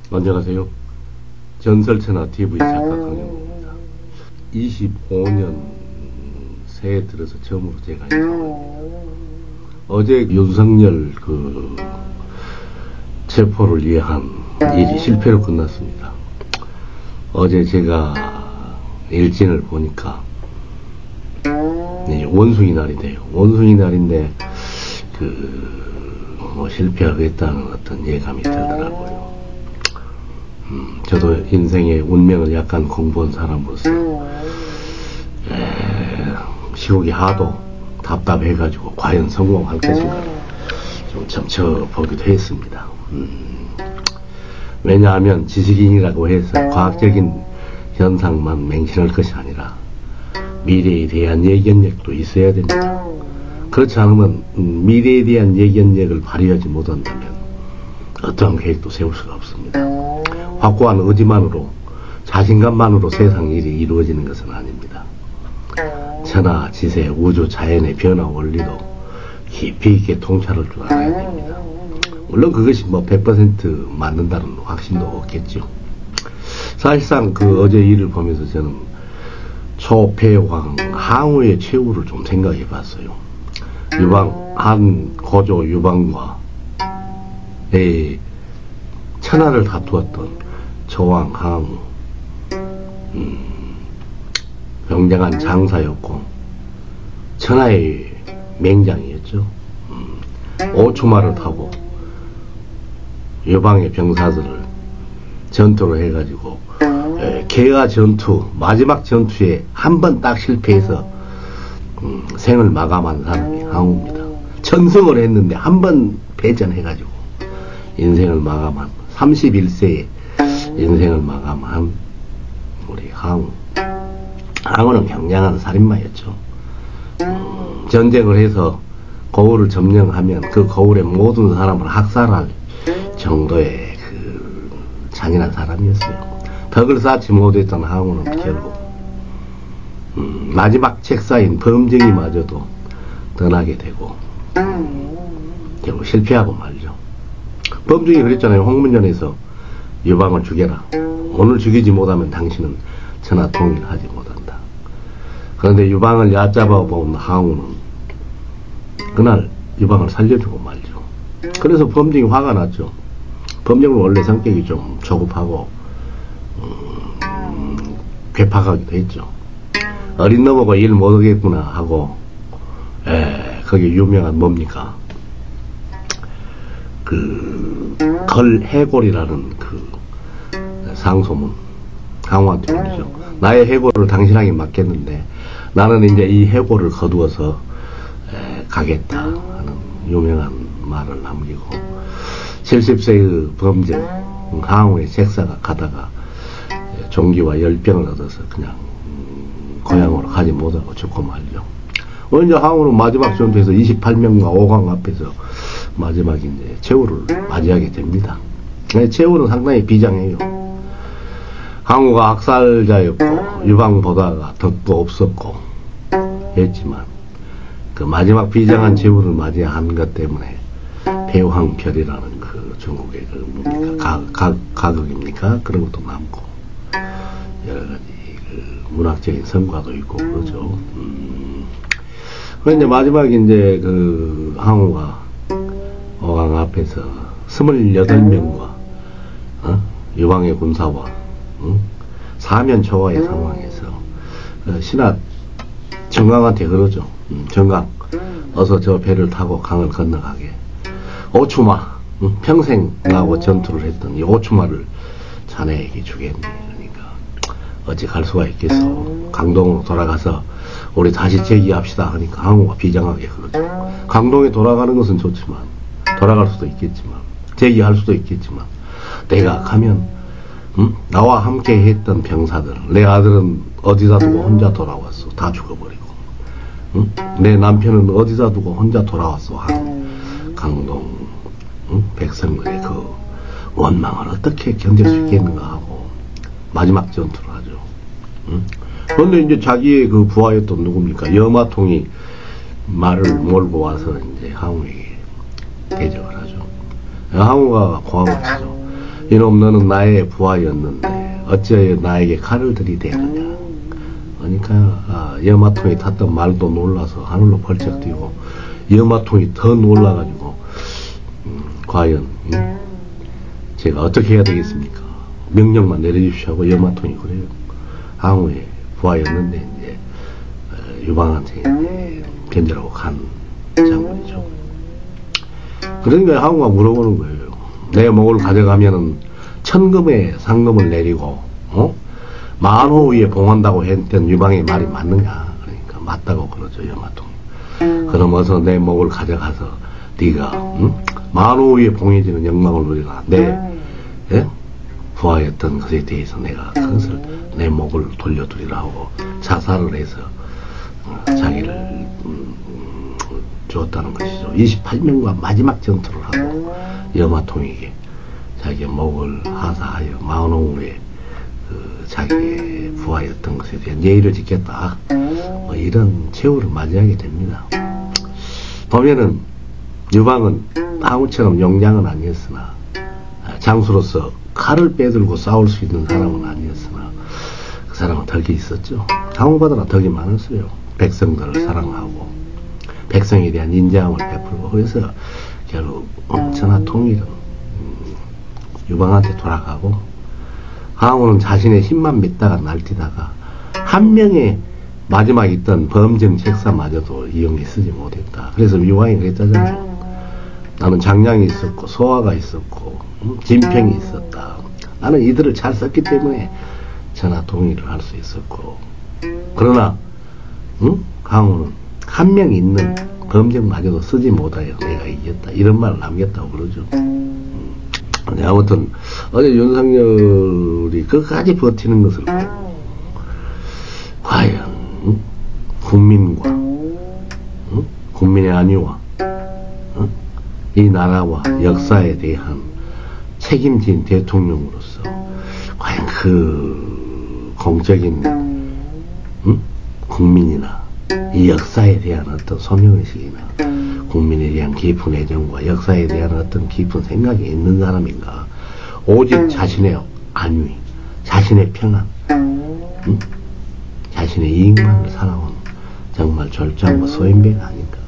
안녕하세요. 전설천하 TV 작가 강영호입니다. 25년 새해 들어서 처음으로 제가 인사드립니다. 어제 윤석열 체포를 위한 일이 실패로 끝났습니다. 어제 제가 일진을 보니까 원숭이 날인데요. 원숭이 날인데 실패하겠다는 어떤 예감이 들더라고요. 저도 인생의 운명을 약간 공부한 사람으로서 시국이 하도 답답해가지고 과연 성공할 것인가 좀 점쳐보기도 했습니다. 왜냐하면 지식인이라고 해서 과학적인 현상만 맹신할 것이 아니라 미래에 대한 예견력도 있어야 됩니다. 그렇지 않으면 미래에 대한 예견력을 발휘하지 못한다면 어떠한 계획도 세울 수가 없습니다. 확고한 의지만으로, 자신감만으로 세상 일이 이루어지는 것은 아닙니다. 천하, 지세, 우주, 자연의 변화 원리도 깊이 있게 통찰할 줄 알아야 됩니다. 물론 그것이 100% 맞는다는 확신도 없겠죠. 사실상 어제 일을 보면서 저는 초패왕 항우의 최후를 좀 생각해 봤어요. 한 고조 유방과 천하를 다투었던 조왕 항우, 굉장한 장사였고 천하의 맹장이었죠. 5초마를 타고 유방의 병사들을 전투를 해가지고 개화 전투, 마지막 전투에 한 번 딱 실패해서 생을 마감한 사람이 항우입니다. 천승을 했는데 한 번 패전해가지고 인생을 마감한 31세에 인생을 마감한 우리 항우. 항우는 굉장한 살인마였죠. 전쟁을 해서 거울을 점령하면 그 거울에 모든 사람을 학살할 정도의 잔인한 사람이었어요. 덕을 쌓지 못했던 항우는 결국 마지막 책사인 범증이마저도 떠나게 되고 결국 실패하고 말죠. 범증이 그랬잖아요. 홍문전에서 유방을 죽여라. 오늘 죽이지 못하면 당신은 천하 통일하지 못한다. 그런데 유방을 얕잡아 본 항우는 그날 유방을 살려주고 말죠. 그래서 범증이 화가 났죠. 범증은 원래 성격이 좀 조급하고 괴팍하기도 했죠. 어린 놈하고 일 못하겠구나 하고 거기 유명한 뭡니까 걸해골이라는 상소문 항우한테 올리죠. 나의 해골을 당신에게 맡겼는데 나는 이제 이 해골을 거두어서 가겠다 하는 유명한 말을 남기고 70세의 범죄 항우의 책사가 가다가 종기와 열병을 얻어서 그냥 고향으로 가지 못하고 죽고 말죠. 이제 항우는 마지막 전투에서 28명과 5강 앞에서 마지막 이제 최후를 맞이하게 됩니다. 최후는 상당히 비장해요. 항우가 학살자였고 유방보다가 덕도 없었고 했지만 마지막 비장한 최후를 맞이한 것 때문에 패왕별이라는 중국의 뭡니까 가극입니까? 그런 것도 남고 여러 가지 문학적인 성과도 있고 그러죠. 그런데 마지막에 이제 항우가 어강 앞에서 28명과 유방의 군사와 사면 초과의 상황에서 신하 정강한테 그러죠. 정강 어서 저 배를 타고 강을 건너가게. 오추마 평생 나하고 전투를 했던 이 오추마를 자네에게 주겠네. 그러니까 어찌 갈 수가 있겠어. 강동으로 돌아가서 우리 다시 제기합시다 하니까 항우가 비장하게 그러죠. 강동에 돌아가는 것은 좋지만 돌아갈 수도 있겠지만 제기할 수도 있겠지만 내가 가면 나와 함께 했던 병사들, 내 아들은 어디다 두고 혼자 돌아왔어. 다 죽어버리고 내 남편은 어디다 두고 혼자 돌아왔어. 강동 백성들의 원망을 어떻게 견딜 수 있겠는가 하고 마지막 전투를 하죠. 그런데 이제 자기의 부하였던 누굽니까? 여마통이 말을 몰고 와서 이제 항우에게 대적을 하죠. 항우가 고함을 치죠. 이놈 너는 나의 부하였는데 어찌하여 나에게 칼을 들이대느냐. 그러니까 염화통이 탔던 말도 놀라서 하늘로 벌쩍 뛰고 염화통이 더 놀라가지고 과연 제가 어떻게 해야 되겠습니까? 명령만 내려주시오 하고 염화통이 그래요. 항우의 부하였는데 이제 유방한테 견제라고 간 장군이죠. 그러니까 항우가 물어보는 거예요. 내 목을 가져가면은 천금의 상금을 내리고 만호 위에 봉한다고 했던 유방의 말이 맞느냐. 그러니까 맞다고 그러죠. 염화통이. 그럼 어서 내 목을 가져가서 네가 만호 위에 봉해지는 영광을 누리라. 내 부하였던 것에 대해서 내가 그것을 내 목을 돌려두리라 하고 자살을 해서 자기를 주었다는 것이죠. 28명과 마지막 전투를 하고 염화통에게 자기의 목을 하사하여 만호의 자기의 부하였던 것에 대한 예의를 지켰다. 뭐 이런 최후를 맞이하게 됩니다. 보면은 유방은 항우처럼 용장은 아니었으나 장수로서 칼을 빼들고 싸울 수 있는 사람은 아니었으나 그 사람은 덕이 있었죠. 항우보다는 덕이 많았어요. 백성들을 사랑하고 백성에 대한 인자함을 베풀고 그래서 결국 천하통일은 유방한테 돌아가고 항우는 자신의 힘만 믿다가 날뛰다가 한 명의 마지막 있던 범정 책사마저도 이용해 쓰지 못했다. 그래서 유방이 그랬다잖아요. 나는 장량이 있었고 소화가 있었고 진평이 있었다. 나는 이들을 잘 썼기 때문에 천하통일을 할 수 있었고 그러나 항우는 한 명 있는 범정마저도 쓰지 못하여 내가 이겼다. 이런 말을 남겼다고 그러죠. 아무튼 어제 윤석열이 끝까지 버티는 것을 보고 과연 국민과 국민의 안위와 이 나라와 역사에 대한 책임진 대통령으로서 과연 그 공적인 국민이나 이 역사에 대한 어떤 소명의식이나 국민에 대한 깊은 애정과 역사에 대한 어떤 깊은 생각이 있는 사람인가. 오직 자신의 안위, 자신의 평안, 자신의 이익만을 살아온 정말 졸장과 소인배가 아닌가.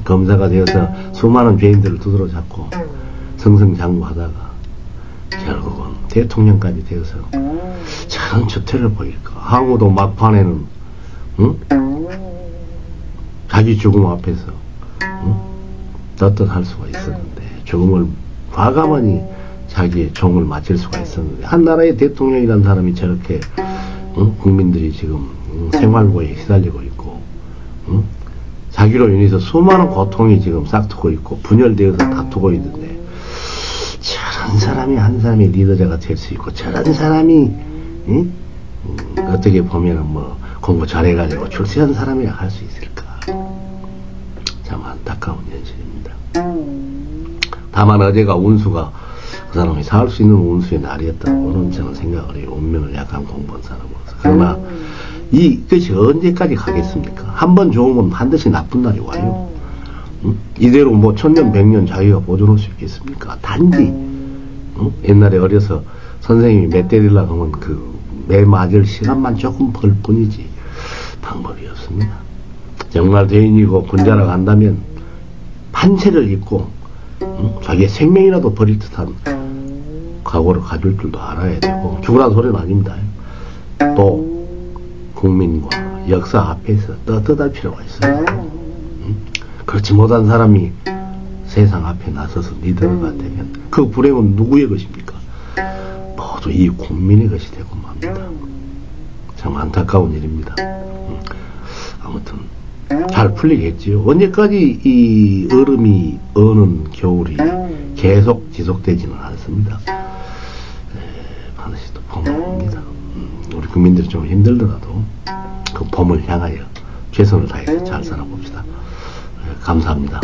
검사가 되어서 수많은 죄인들을 두드러 잡고 승승장구하다가 결국은 대통령까지 되어서 저런 주태를 보일까. 항우도 막판에는 자기 죽음 앞에서 떳떳할 수가 있었는데 죽음을 과감하니 자기의 종을 마칠 수가 있었는데 한 나라의 대통령이라는 사람이 저렇게 국민들이 지금 생활고에 시달리고 있고 자기로 인해서 수많은 고통이 지금 싹트고 있고 분열되어서 다투고 있는데 저런 사람이 한 사람의 리더자가 될 수 있고 저런 사람이 어떻게 보면은 뭐 공부 잘해가지고 출세한 사람이라 할 수 있을까. 참 안타까운 현실입니다. 다만 어제가 운수가 그 사람이 살 수 있는 운수의 날이었다고는 저는 생각을 해요. 운명을 약간 공부한 사람으로서. 그러나 이것이 언제까지 가겠습니까? 한번 좋으면 반드시 나쁜 날이 와요. 이대로 뭐 천년 백년 자기가 보존할 수 있겠습니까? 단지 옛날에 어려서 선생님이 매 때리려고 하면 그 매 맞을 시간만 조금 벌 뿐이지 방법이 없습니다. 정말 대인이고 군자라고 한다면 판세를 입고 자기의 생명이라도 버릴 듯한 각오를 가질 줄도 알아야 되고 죽으라는 소리는 아닙니다. 또 국민과 역사 앞에서 떳떳할 필요가 있어요. 그렇지 못한 사람이 세상 앞에 나서서 리더가 되면 그 불행은 누구의 것입니까? 모두 이 국민의 것이 되고 맙니다. 참 안타까운 일입니다. 아무튼 잘 풀리겠지요. 언제까지 이 얼음이 어는 겨울이 계속 지속되지는 않습니다. 반드시 또 봄이 옵니다. 우리 국민들이 좀 힘들더라도 그 봄을 향하여 최선을 다해서 잘 살아봅시다. 감사합니다.